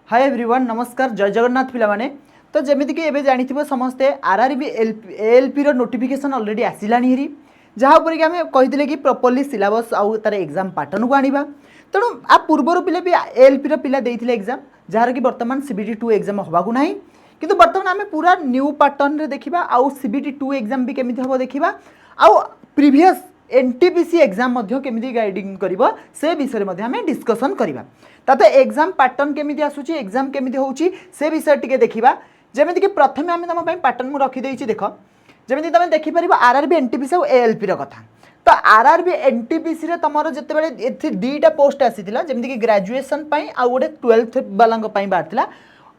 Hi everyone नमस्कार जय जगन्नाथ पिला माने तो जमीती कि एबे जानिथिबो समस्ते आरआरबी एएलपी रो नोटिफिकेशन ऑलरेडी आसिलानी हेरी जहाँ ऊपर कि आम कही कि प्रॉपर्ली सिलेबस आउ तार एग्जाम पैटर्न को आनिबा तेणु आ पूर्वर पिले भी एएलपी रो पिला देइथिले एग्जाम जार कि वर्तमान सीबीटी 2 एग्जाम होबाकू नाही किंतु वर्तमान आम पूरा न्यू पैटर्न रे देखिबा आउ सीबीटी 2 एग्जाम भी केमिति हबो देखिबा आउ प्रीवियस एनटीपीसी एग्जाम मध्य केमिति गाइडिंग करिवो से विषय मध्ये हमें डिस्कशन करिबा ताते एग्जाम पैटर्न केमिति आसुची एग्जाम केमिति होउची से विषय टिके देखिबा जेमिति कि प्रथमे आमे तम पई पैटर्न मु रखि देइची देखो जेमिति तमे देखि परिबो आरआरबी एनटीपीसी और एएलपी रो कथा तो आरआरबी एनटीपीसी रे तमरो जते बेले एथि दीटा पोस्ट आसीतिला जेमिति कि ग्रेजुएशन पई आ गोटे 12th बालांग पई बारतिला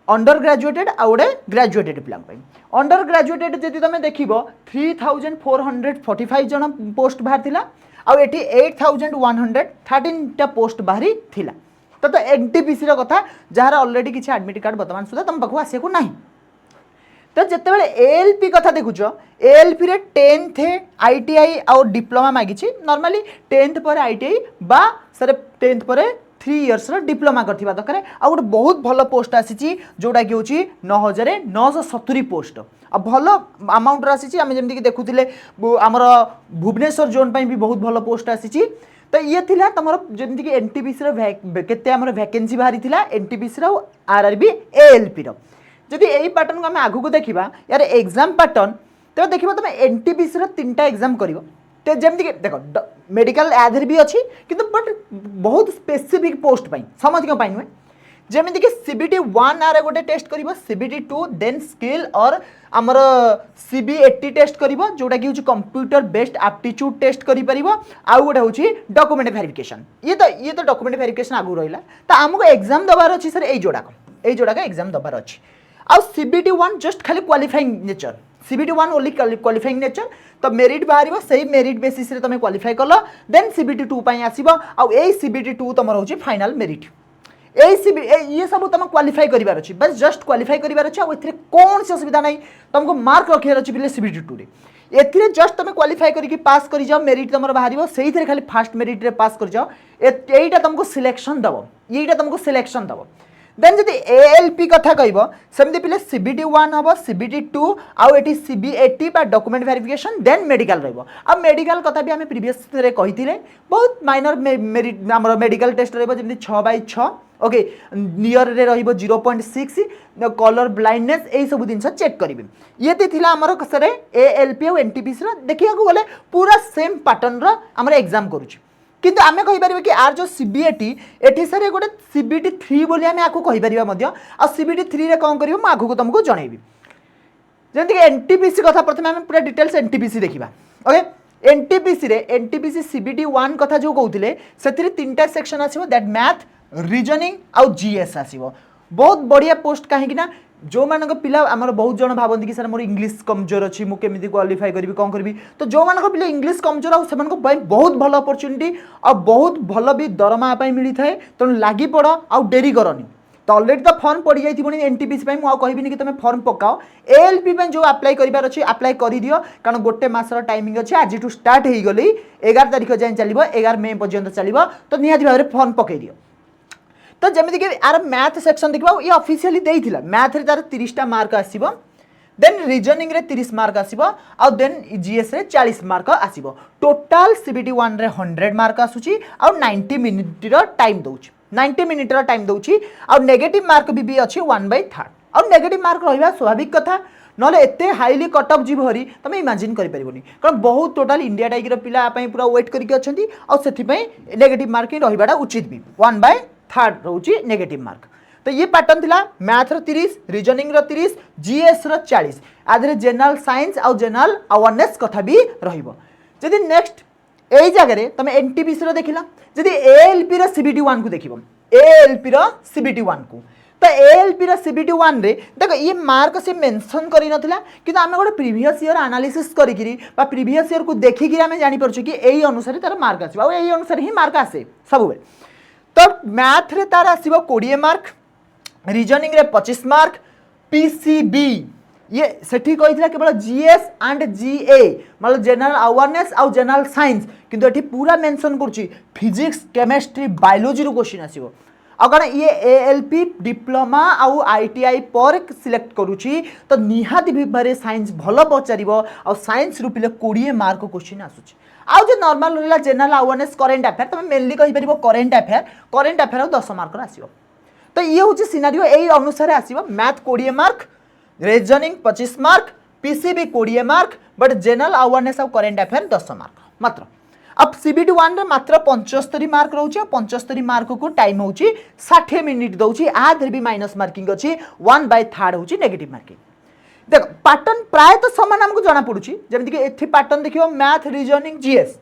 अंडर ग्रेजुएटेड आ गोटे ग्रेजुएटेड पिलांग पई अंडर ग्रेजुएटेड जति तमे देखिबो 3445 जन पोस्ट बाहरतिला आ एठी 8113 टा पोस्ट बाहरी थिला तो एनटीपीसी रो कथा जार ऑलरेडी किछि एडमिट कार्ड वर्तमान सुधा तम पाखु आसे को नाही तो जिते बेले एएलपी कथा देखुछ एएलपी रे 10th आईटीआई और डिप्लोमा मागिछि नॉर्मली 10th पर आईटीआई बा सर 10th पर 3 इयर्स रो डिप्लोमा करथिबा दरकार आ गोटे बहुत भलो पोस्ट आसीछि जोडा कि होछि 9970 पोस्ट आ भलो अमाउंट आसीछि हम जेमति कि देखुथिले हमर भुवनेश्वर जोन पई भी बहुत भलो पोस्ट आसीछि तो ये थिला तमरो जेमति कि एनटीपीसी रो केते हमर वैकेंसी बाहरी थिला एनटीपीसी रो आरआरबी एएलपी रो जदि एई पैटर्न को हम आगु को देखिबा यार एग्जाम पैटर्न तो देखिबा तुम एनटीपीसी रो 3टा एग्जाम करिवो तो जेमति कि देखो मेडिकल आधर भी अछि किंतु बट बहुत स्पेसिफिक पोस्ट पई समझ के पई नुए जेमति कि सीबीटी 1 आरे गोटे टेस्ट करिवो सीबीटी 2 देन स्किल और हमर सीबी80 टेस्ट करिवो जोटा कि होछि कंप्यूटर बेस्ड एप्टीट्यूड टेस्ट करि परिवो आ गोटे होछि डॉक्यूमेंट वेरिफिकेशन ये तो डॉक्यूमेंट वेरिफिकेशन आगु रहिला तो हमको एग्जाम दबार अछि सर एई जोड़ा का एग्जाम दबार अछि आ सीबीटी 1 जस्ट खाली qualifying nature CBT 1 only qualifying nature तो मेरिट बाहरिबो सही मेरिट बेसिस रे तमे क्वालिफाई करलो देन सीबीटी 2 पई आसीबो आ एई सीबीटी 2 तमर होछि फाइनल मेरिट ये सब तुम क्वालिफाई करिवार अछि बस जस्ट क्वालिफाई करिवार अछि आ एथिरे कोन से असुविधा नै तुमको मार्क रखियार अछि बिले सीबीटी 2 रे एथिरे जस्ट तुम क्वालिफाई करिकि पास करि जाओ मेरिट तमर बाहरिबो सही थिरे खाली फर्स्ट मेरिट रे पास कर जाओ एईटा तुमको सिलेक्शन दबो एईटा तुमको सिलेक्शन दबो देन जदि एएलपी कथा कहबो सेमति पिले सीबीटी 1 हबो सीबीटी 2 आ एटी सीबी80 बा डॉक्यूमेंट वेरिफिकेशन देन मेडिकल रहबो अब मेडिकल कथा भी हमें प्रीवियस रे कहिथिले बहुत माइनर मेरिट हमर मेडिकल टेस्ट रहबो जेमति 6/6 ओके नियर रे रहइबो 0.6 कलर ब्लाइंडनेस एई सब दिन चेक करिवे येते थिला हमर कसरे एएलपी और एनटीपीसी रो देखिया को गले पूरा सेम पैटर्न रो हमर एग्जाम करूची किंतु आमे कहि परिबे कि आर जो सीबीएटी एठी सरे गोटे सीबीटी 3 बोली आमे आको कहि परिबा मध्य आ सीबीटी 3 रे कोन करिवो म आगु को तुमको जणैबी जेंति कि एनटीपीसी कथा प्रथमे आमे पूरा डिटेल्स एनटीपीसी देखिबा ओके एनटीपीसी रे एनटीपीसी सीबीटी 1 कथा जो कहउतिले सेथिरे 3टा सेक्शन आसीबो दैट मैथ रीजनिंग आउ जीएस आसीबो बहुत बढ़िया पोस्ट काहे कि ना जो मानक पिला हमर बहुत जन भाबंती कि सर मोर इंग्लिश कमजोर अछि मु केमिति क्वालिफाई करबी कोन करबी तो जो मानक पिला इंग्लिश कमजोर आ सेमान को बहुत भलो अपॉर्चुनिटी आ बहुत भलो भी दरमा पई मिली थाए त लागि पड़ो आ डेरी करनी तो ऑलरेडी तो फॉर्म पड़ी जाई थिबोनी एनटीपीसी पई मु आ कहबिनी कि तमे फॉर्म पकाओ एएलपी पई जो अप्लाई करिबार अछि अप्लाई करि दियो कारण गोटे मासर टाइमिंग अछि आज टू स्टार्ट हेई गली 11 तारिख जाय चलिबो 11 मई पर्यंत चलिबो तो निहाती भाबरे फॉर्म पकई दियो तो जमिति कि आर मैथ सेक्शन देखबा ये ऑफिशियली देइथिला मैथ रे तार 30 टा मार्क आसीबो देन रीजनिंग रे 30 मार्क आसीबो आ देन जीएस रे 40 मार्क आसीबो टोटल सीबीटी 1 रे 100 मार्क आसुची आ 90 मिनिट रो टाइम दोउची 90 मिनिट रो टाइम दोउची आ नेगेटिव मार्क भी अछि 1/3 आ नेगेटिव मार्क रहिबा स्वाभाविक कथा नले एते हाईली कट ऑफ जीव हरी तमे इमेजिन करि परिबोनी कारण बहुत टोटल इंडिया टाइगर पिला पई पूरा वेट करिके अछंती आ सेथि पई नेगेटिव मार्किंग रहिबाडा उचित भी 1/3 रोची नेगेटिव मार्क तो ये पैटर्न थिला मैथ रो 30 रीजनिंग रो 30 जीएस रो 40 आधरे जनरल साइंस और जनरल अवेयरनेस कथा भी रहिबो जदि नेक्स्ट एई जगह रे तमे एनटीपीसी रो देखिला जदि एएलपी रो सीबीटी 1 को देखिबो एएलपी रो सीबीटी 1 को तो एएलपी रो सीबीटी 1 रे देखो ये मार्क से मेंशन करि नथिला किंतु आमे गोटे प्रीवियस ईयर एनालिसिस करिकिरी बा प्रीवियस ईयर को देखिकिरी आमे जानि परछु कि एई अनुसार तार मार्क आसीबा और एई अनुसार ही मार्क आसे सब बे तो मैथ रे तार आसीबो 20 मार्क रीजनिंग रे 25 मार्क पीसीबी ये सेठी कहिथिला केवल जीएस एंड जीए मतलब जनरल अवेयरनेस और जनरल साइंस किंतु एठी पूरा मेंशन करछि फिजिक्स केमिस्ट्री बायोलॉजी रो क्वेश्चन आसीबो अगर ये एएलपी डिप्लोमा आउ आईटीआई पर सिलेक्ट करूची तो निहाती भाव साइंस भल पचार आ साइंस रु पिले 20 मार्क क्वेश्चन आसूची आउ जो नॉर्मल रहा जनरल अवेयरनेस करेंट अफेयर तुम मेनली कहीपर करेंट अफेयर 10 मार्क आसो तो ये हूँ सिनारियो यही अनुसार आसो math 20 mark reasoning 25 mark PCB 20 mark but general awareness और करेंट अफेयर 10 मार्क मात्र अब सीबीटी 1 रे मात्र 75 मार्क रोचे 75 मार्क को टाइम होची 60 मिनिट दउची आधर भी माइनस मार्किंग अच्छी 1/3 होची नेगेटिव मार्किंग देख पैटर्न प्राय तो समान हमको जाना पड़ुची जेमति कि एथि पैटर्न देखियो मैथ रीजनिंग जीएस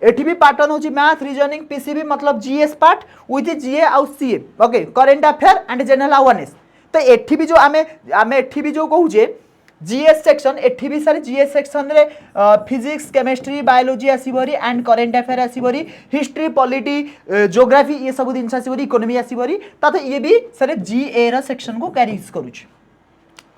एठी भी पैटर्न होची मैथ रीजनिंग पीसीबी मतलब जीएस पार्ट विथ जीए आउ CA okay current affair and general awareness तो एठी भी जो आमे एठी भी जो कहूजे जीएस सेक्शन एठी भी सारे जीएस सेक्शन रे फिजिक्स केमिस्ट्री बायोलॉजी आसीबरी एंड करेंट अफेयर आसीबरी हिस्ट्री पॉलिटी ज्योग्राफी ये सब दिन आसीबरी इकोनॉमी आसीबरी ता ये भी सारे जीए रा सेक्शन को कैरीज करूछ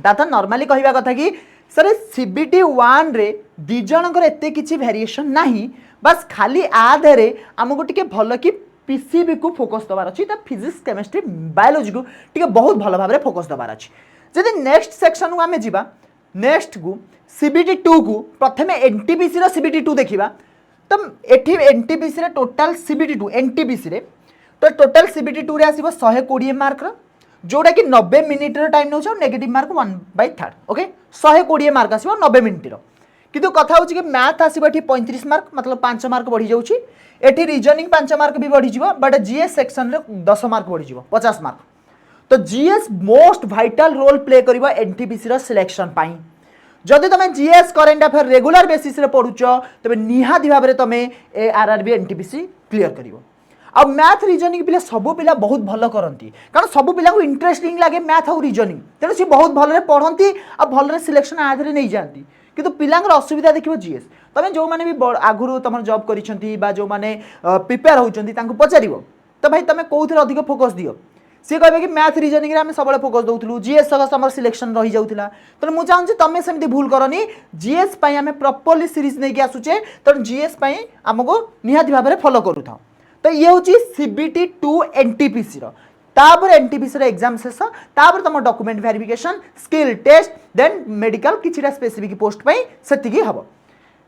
ता नॉर्मली कहबा कथा कि सर सीबीटी 1 रे दि जनकर एते किछि वेरिएशन नाही बस खाली आधरे हमको टिके भलो कि पीसीबी को फोकस दबार अछि ता फिजिक्स केमिस्ट्री बायोलॉजी को टिके बहुत भलो भाबरे फोकस दबार अछि जदि नेक्स्ट सेक्शन को आमे जिबा नेक्स्ट को सीबीटी 2 को प्रथमे एनटीपीसी रो सीबीटी 2 देखिबा तो एठी एनटीपीसी रे टोटल सीबीटी 2 एनटीपीसी रे तो टोटल सीबीटी 2 रे आसीबो 120 मार्क रो जोड़ा कि 90 मिनिट रो टाइम नउछ नेगेटिव मार्क 1/3 ओके 120 मार्क आसीबो 90 मिनिट रो किंतु कथा होची कि मैथ आसीबो एठी 35 मार्क मतलब 5 मार्क बढ़ी जाउची एठी रीजनिंग 5 मार्क भी बढ़ी जिवो बट जीएस सेक्शन रे 10 मार्क बढ़ी जिवो 50 मार्क तो GS most vital role play करिवो एनटीपीसी रो सिलेक्शन पाई जदि तुम GS current affair regular basis रे पढुछ तबे निहाती भाबरे तुम आरआरबी एनटीपीसी क्लियर करिवो अब मैथ रीजनिंग पिला सब पिला बहुत भलो करंती कारण सब पिला को इंटरेस्टिंग लागे मैथ और रीजनिंग तेणु सी बहुत भलरे पढ़ंती आ भलरे सिलेक्शन आधरे नहीं जाती किंतु पिलांगर असुविधा देखिबो जीएस तमे जो माने भी आगुरु तमर जॉब करिसंती बा जो माने प्रिपेयर होउचंती तांको पचारिवो तो भाई तमे कोउथरे अधिक फोकस दियो सी कहे कि मैथ रीजनिंग रे आम सब फोकस दउथलु जीएस सगस हमर सिलेक्शन रही जाउथिला तो मु चाहूँ तमे सेमती भूल करनी जीएस पई आमे प्रॉपर्ली सीरीज नै कि आसुचे तो जीएस पई हमको निहाती भाबरे फॉलो करू था तो ये होची सीबीटी 2 एनटीपीसी रो तापर एनटीपीसी रो एग्जाम शेष तापर तम document verification skill test then medical किछिटा स्पेसिफिक पोस्ट पई सेतिकी हबो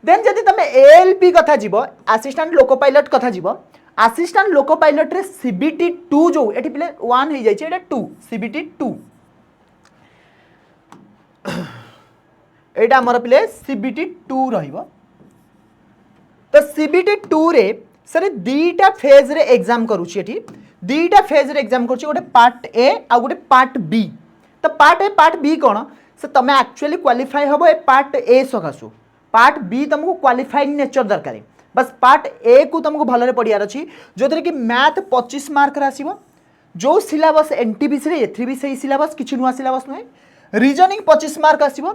देन जदि तमे एएलपी कथा जीवो असिस्टेंट लोको पायलट कथा जीवो असिस्टेंट लोको पायलट रे सीबीटी 2 जो एठी पिले 1 हे जाय छै एटा 2 सीबीटी 2 एटा हमर पिले सीबीटी 2 रहिबो तो सीबीटी 2 रे सर दीटा फेज रे एग्जाम करूची एठी दीटा फेज रे एग्जाम करूची गोटे पार्ट ए आ गोटे पार्ट बी तो पार्ट ए पार्ट बी कोन से तमे एक्चुअली क्वालिफाई हबो ए पार्ट ए सकासु पार्ट बी तुमको क्वालिफाइंग नेचर दरकार बस पार्ट ए को तुमको भलरे पढ़ियार अछि जो कि मैथ 25 मार्क आसीबो जो सिलेबस एनटीपीसी रे एथि भी सही सिलेबस किछि नुवा सिलेबस नै रीजनिंग 25 मार्क आसीबो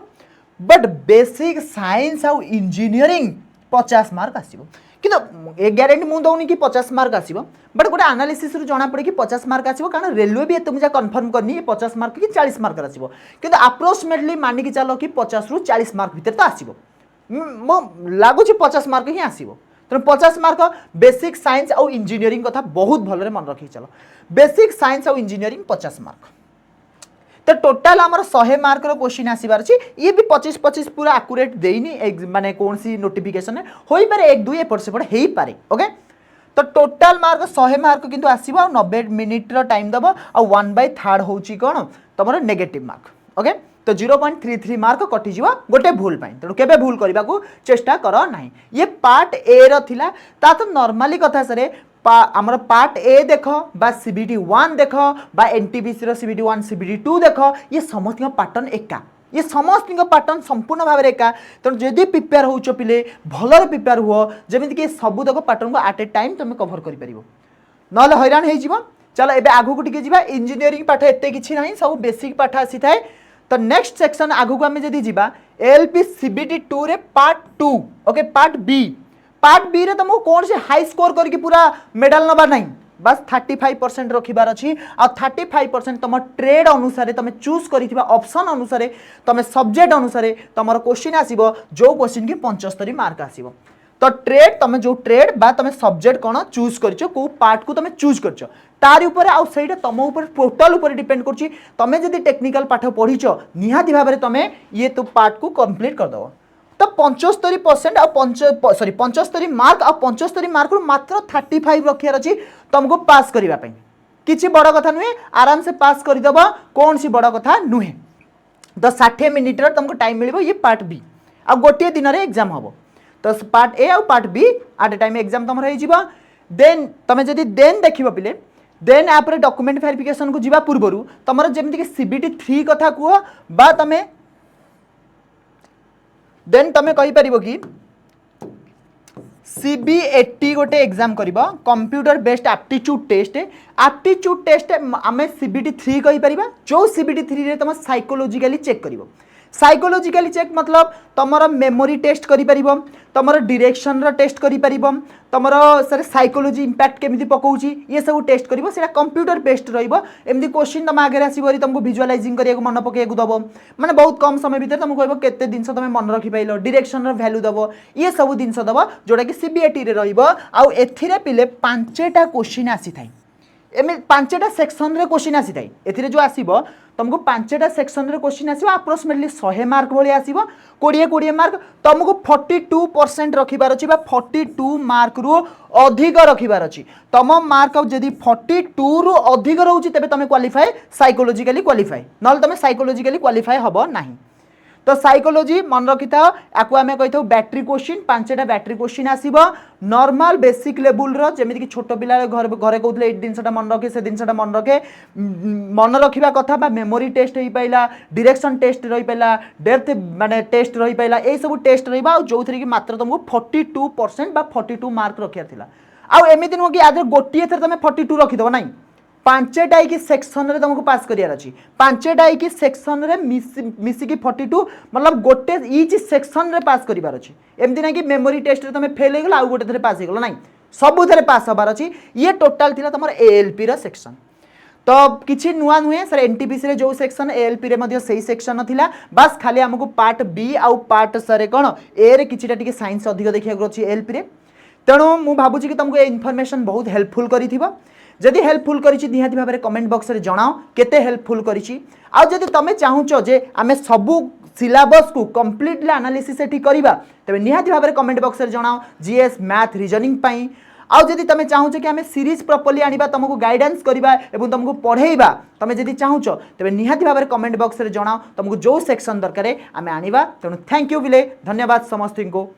बट बेसिक साइंस आउ इंजीनियरिंग 50 मार्क आसीबो किंतु ए ग्यारंटी मु दउनी कि 50 मार्क आसीबो बट गोटे एनालिसिस रु जाना पड़े कि 50 मार्क आसीबो कारण रेलवे भी तुम जा कंफर्म करनी 50 मार्क कि 40 मार्क आसीबो किंतु अप्रोक्सीमेटली मानि कि चलो कि 50 रु 40 मार्क भीतर तो आसीबो मो लागु छी 50 मार्क ही आसीबो तो 50 मार्क बेसिक साइंस और इंजीनियरिंग कथा बहुत भलरे मन रखी चलो बेसिक साइंस और इंजीनियरिंग 50 मार्क तो टोटाल आमर 100 मार्क रो क्वेश्चन आसीबार छी ये भी 25 पूरा एक्यूरेट देइनी माने कौन सी नोटिफिकेशन होई पारे 1-2 एपट सेपट हेई पारे ओके तो टोटाल मार्क 100 मार्क किंतु आसीबो आ 90 मिनिट रो टाइम दबो आ 1/3 होची कोन तमरो नेगेटिव मार्क ओके तो 0.33 मार्क कटि जीवा गोटे भूल पाई तेणु केबे भूल करबा को चेष्टा करो नाही ये पार्ट ए रो थिला ता तो नॉर्मली कथा सरे आमर पार्ट ए देख बा सीबीटी 1 देख बा एनटीपीसी रो सीबीटी 1 सीबीटी 2 देख ये समस्त पैटर्न एका ये समस्त पैटर्न संपूर्ण भाव एका तेणु जदि प्रिपेयर होउछ पिले भलर प्रिपेयर हुओ जेमिति कि सब देख पैटर्न को एट ए टाइम तुम कवर करि परिबो नले हैरान हे जीवो चलो एबे आगु को टिके जीवा इंजीनियरिंग पाठ एते किछि नाही सब बेसिक पाठ आसी थाए तो नेक्स्ट सेक्शन आगु को आमे जदि जीवा एलपी सीबीटी 2 रे पार्ट 2 ओके पार्ट बी रे तुमको कौन से हाई स्कोर करके पूरा मेडल नबार नहीं बस 35% रखिबार अछि आ 35% तुम ट्रेड अनुसार तुम चूज करिथिबा ऑप्शन अनुसार तुम सब्जेक्ट अनुसार तुमर क्वेश्चन आसीबो जो क्वेश्चन की 75 मार्क आसीबो तो ट्रेड तुम जो ट्रेड बा तुम सब्जेक्ट कौन चूज कर को पार्ट को तुम चूज कर तार ऊपर आउ सहीटा तुम ऊपर टोटल ऊपर डिपेंड कर तुम जब टेक्निकल पाठ पढ़ीच निहाती भाव में तुम ये तो पार्ट को कंप्लीट करदेव तो 75% सॉरी 75 मार्क आ 75 मार्क मात्र 35 रखार अच्छी तुमको पास करने किसी बड़ कथा नुहे आराम से पास करदेव कौन सी बड़ कथा नुहे तो 60 मिनिट तुमको टाइम मिल ये पार्ट बी आ गोटे दिन में एग्जाम हम तो पार्ट ए और part B at a time exam तुम हो देन तुम जब देन देख पिले देन आपरे डॉक्यूमेंट वेरिफिकेशन को जीवा पूर्व तुम जमीक सीबीटी 3 कथा कह बा तुम देन तुम कहीपर कि CB80 गोटे एग्जाम कर कंप्यूटर बेस्ड एप्टीट्यूड टेस्ट आम CBT 3 कहीपर जो CBT 3 रे तुम साइकोलॉजिकली चेक कर साइकोलॉजिकली चेक मतलब तुम मेमोरी टेस्ट कर तुम डायरेक्शन टेस्ट कर तुम सर साइकोलॉजी इंपैक्ट केमी पकाउची ये सब टेस्ट कर कंप्यूटर बेस्ड रही क्वेश्चन तुम आगे आसो तुमको विजुअलाइजिंग करने मन पकड़ दब मैंने बहुत कम समय भितर तुमको कह केते जिनस तुम मन रखिपाइल डायरेक्शन वैल्यू दब ये सब जिनस दब जोटा कि CBT रे रही पिले 5टा क्वेश्चन आसी थाई एम 5टा सेक्शन रे क्वेश्चन आसी थाई एथिरे जो आसीबो तुमको 5टा सेक्शन रे क्वेश्चन आसीबो अप्रोक्सीमेटली 100 मार्क भली आसीबो 20 मार्क तुमको 42% रखिबार अछि बा 42 मार्क रु अधिक रखिबार अछि तुम मार्क जदि 42 रु अधिक रहउछि तबे तुम क्वालिफाई साइकोलॉजिकली क्वालिफाई नल तुम साइकोलॉजिकली क्वालिफाई हबो नाही तो साइकोलॉजी मन रखि था आपको आम कही बैटरी क्वेश्चन 5टा बैटरी क्वेश्चन आसीबो नॉर्मल बेसिक लेवल रो जेमिति कि छोट पिला घर घरे कहउतले ए जिनसटा मन रखे से जिनसटा मन रखे मन रखिबा कथा बा मेमोरी टेस्ट होई पाइला डायरेक्शन टेस्ट रही पाइला डेप्थ माने टेस्ट रही पाइला ए सब टेस्ट रहिबा जो थरी कि मात्र तुमको 42% बा 42 मार्क रखिया थिला आ एमिति न कि आदर गोटिए थर तुम 42 रखि दबो नाही 5टा की सेक्शन रे तुमको पास करियार अछि 5टा की सेक्शन रे मिसिकी 42 मतलब गोटे ईच सेक्शन रे पास करिवार अछि एमति ना कि मेमोरी टेस्ट रे तुम फेल हेगला आ गोटे थरे पास हेगला नाही सब थरे पास हबार अछि ये टोटल थिला तुमर एएलपी रा सेक्शन तो किछि नुआ नुहे सर एनटीपीसी रे जो सेक्शन एएलपी रे मध्ये सही सेक्शन थिला बस खाली हमको पार्ट बी आउ पार्ट सरे कोन ए रे किछिटा टिके साइंस अधिक देखिया गछि एएलपी रे तेणु मु भाबुछि कि तुमको ए इन्फॉर्मेशन बहुत हेल्पफुल करिथिबो जदि हेल्पफुल करिछि निहाती भाबरे कमेंट बॉक्स रे जणाओ केते हेल्पफुल करिछि आ जदि तमे चाहुचो जे आमे सबु सिलेबस को कंप्लीटली एनालिसिस एठी करिबा तबे निहाती भाबरे कमेंट बॉक्स रे जणाओ जीएस मैथ रीजनिंग पई आ जदि तमे चाहुचो कि आमे सीरीज प्रॉपर्ली आनिबा तुमको गाइडेंस करिबा एवं तुमको पढेइबा तमे जदि चाहुचो तबे निहाती भाबरे कमेंट बॉक्स रे जणाओ तुमको जो सेक्शन दरकारे आमे आनिबा तेणु थैंक यू विले धन्यवाद समस्त को।